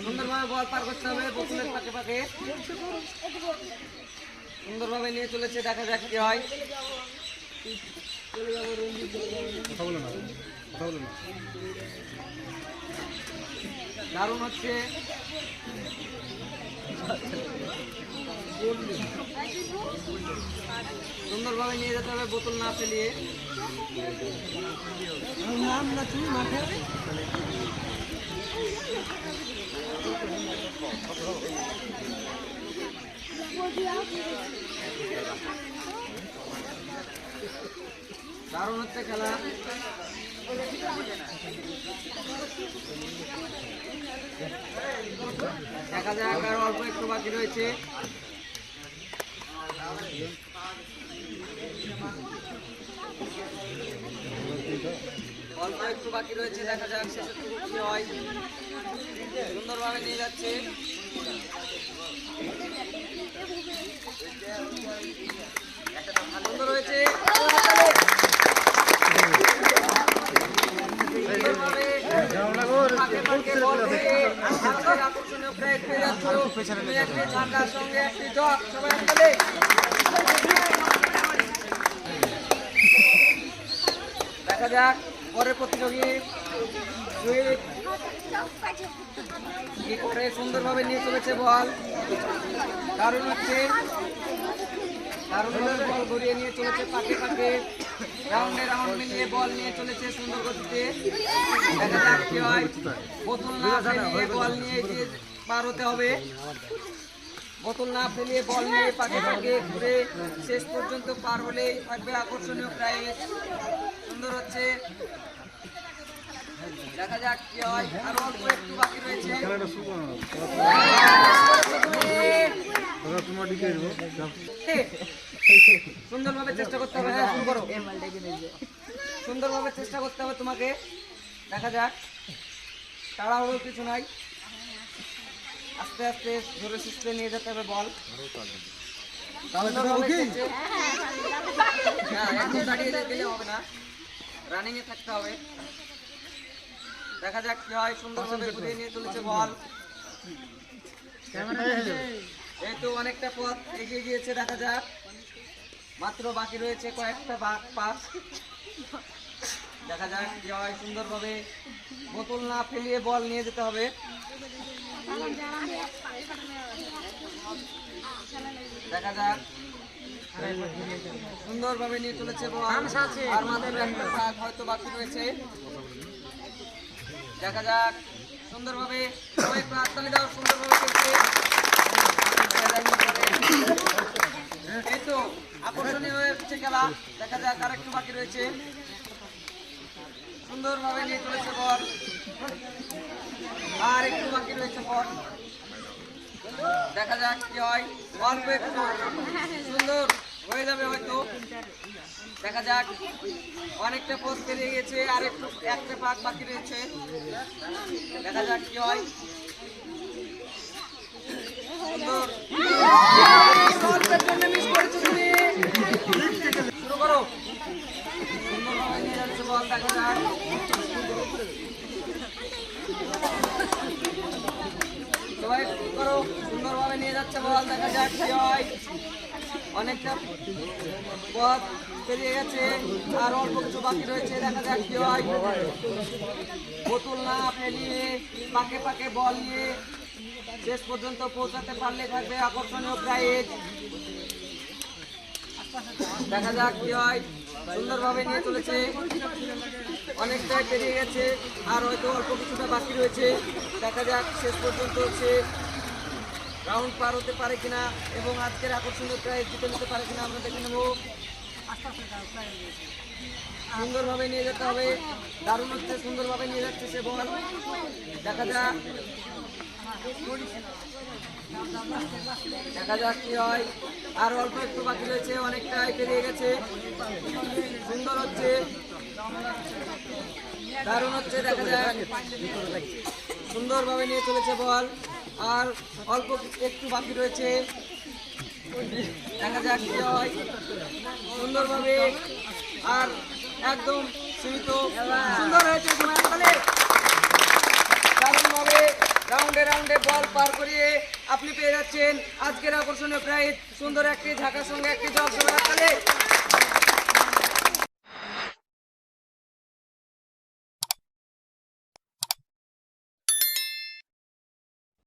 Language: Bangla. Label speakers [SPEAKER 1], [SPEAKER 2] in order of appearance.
[SPEAKER 1] সুন্দরভাবে বল পার করতে হবে বোতলের পাকে পাকে। সুন্দরভাবে নিয়ে চলেছে, দেখা যাক কি হয়। দারুণ হচ্ছে, সুন্দরভাবে নিয়ে যেতে হবে বোতল না ফেলিয়ে। দারুণ হচ্ছে খেলা। দেখা যাক, আর অল্প একটু বাকি রয়েছে। অল্প একটু বাকি রয়েছে, দেখা যাক শেষের টুকু কি হয়। সুন্দরভাবে নিয়ে যাচ্ছে। সুন্দর হয়েছে, দেখা যাক পরের প্রতিযোগী কি করে। সুন্দরভাবে নিয়ে চলেছে বল, দারুণ হচ্ছে। দারুণভাবে বল ঘুরিয়ে নিয়ে চলেছে পাকে পাকে, রাউন্ডে রাউন্ড মিলিয়ে বল নিয়ে চলেছে সুন্দর গতিতে। দেখা যাক কি হয়। বোতল না ফেলিয়ে বল নিয়ে এগিয়ে পার হতে হবে। বোতল না ফেলিয়ে বল নিয়ে পাকে পাকে ঘুরে শেষ পর্যন্ত পার হলেই থাকবে আকর্ষণীয় প্রাইজ। সুন্দর হচ্ছে, দেখা যাক কি হয়। আরো অল্প একটু বাকি রয়েছে। সুন্দরভাবে চেষ্টা করতে হবে। হ্যাঁ, শুরু করো। সুন্দরভাবে চেষ্টা করতে হবে তোমাকে। দেখা যাক, তাড়াহুড়োর কিছু নাই, আস্তে আস্তে ধরে সুস্থে নিয়ে যেতে হবে বল। একদম দাঁড়িয়ে গেলে হবে না, রানিং এ থাকতে হবে। দেখা যাক কি হয়। সুন্দরভাবে ঘুরিয়ে নিয়ে চলেছে বল। এই তো অনেকটা পথ এগিয়ে গিয়েছে, দেখা যাক। মাত্র বাকি রয়েছে কয়েকটা পাস। দেখা যাক কি হয়। সুন্দরভাবে বোতল না ফেলিয়ে বল নিয়ে যেতে হবে। দেখা যাক, সুন্দরভাবে নিয়ে চলেছে বল। আর মাত্র একটা পাক হয়তো বাকি রয়েছে। দেখা যাক, সুন্দরভাবে সবাই হাততালি দাও। সুন্দরভাবে খেলছে, এই তো আকর্ষণীয় হয়েছে খেলা। দেখা যাক, আর একটু বাকি রয়েছে। সুন্দরভাবে নিয়ে চলেছে বল, আর একটু বাকি রয়েছে বল। দেখা যাক কি হয়। অল্প একটু, সুন্দর হয়ে যাবে হয়তো। দেখা যাক, অনেকটা পথ পেরিয়ে গেছে, আর একটু একটা পাক বাকি রয়েছে। দেখা যাক কি হয়। সুন্দর, শুরু করো। সুন্দরভাবে নিয়ে যাচ্ছে বল, দেখা যাক। সবাই করো, সুন্দরভাবে নিয়ে যাচ্ছে বল, দেখা যাক কি হয়। অনেকটা পথ পেরিয়ে গেছে, আর অল্প কিছু বাকি রয়েছে। দেখা যাক কি হয়। বোতল না ফেলিয়ে পাকে পাকে বল নিয়ে শেষ পর্যন্ত পৌঁছাতে পারলে থাকবে আকর্ষণীয় প্রাইজ। দেখা যাক কি হয়। সুন্দরভাবে নিয়ে চলেছে, অনেকটাই পেরিয়ে গেছে, আর হয়তো অল্প কিছুটা বাকি রয়েছে। দেখা যাক শেষ পর্যন্ত সে রাউন্ড পার হতে পারে কিনা এবং আজকের আকর্ষণীয় প্রাইজ জিতে নিতে পারে কিনা আমরা দেখে নেব। সুন্দরভাবে নিয়ে যেতে হবে, দারুণ হচ্ছে। সুন্দরভাবে নিয়ে যাচ্ছে সে বল, দেখা যাক। দেখা যাক কি হয়। আর অল্প একটু বাকি রয়েছে, অনেকটাই পেরিয়ে গেছে। সুন্দর হচ্ছে, দারুণ হচ্ছে। দেখা যাক, সুন্দরভাবে নিয়ে চলেছে বল, আর অল্প একটু বাকি রয়েছে। দেখা যাক কি হয়। সুন্দরভাবে আর একদম সীমিত। সুন্দর হয়েছে, সময় তাহলে দারুণভাবে রাউন্ডে রাউন্ডে বল পার করিয়ে আপনি পেয়ে যাচ্ছেন আজকের আকর্ষণীয় প্রাইজ, সুন্দর একটি ঢাকার সঙ্গে একটি জগ। তাহলে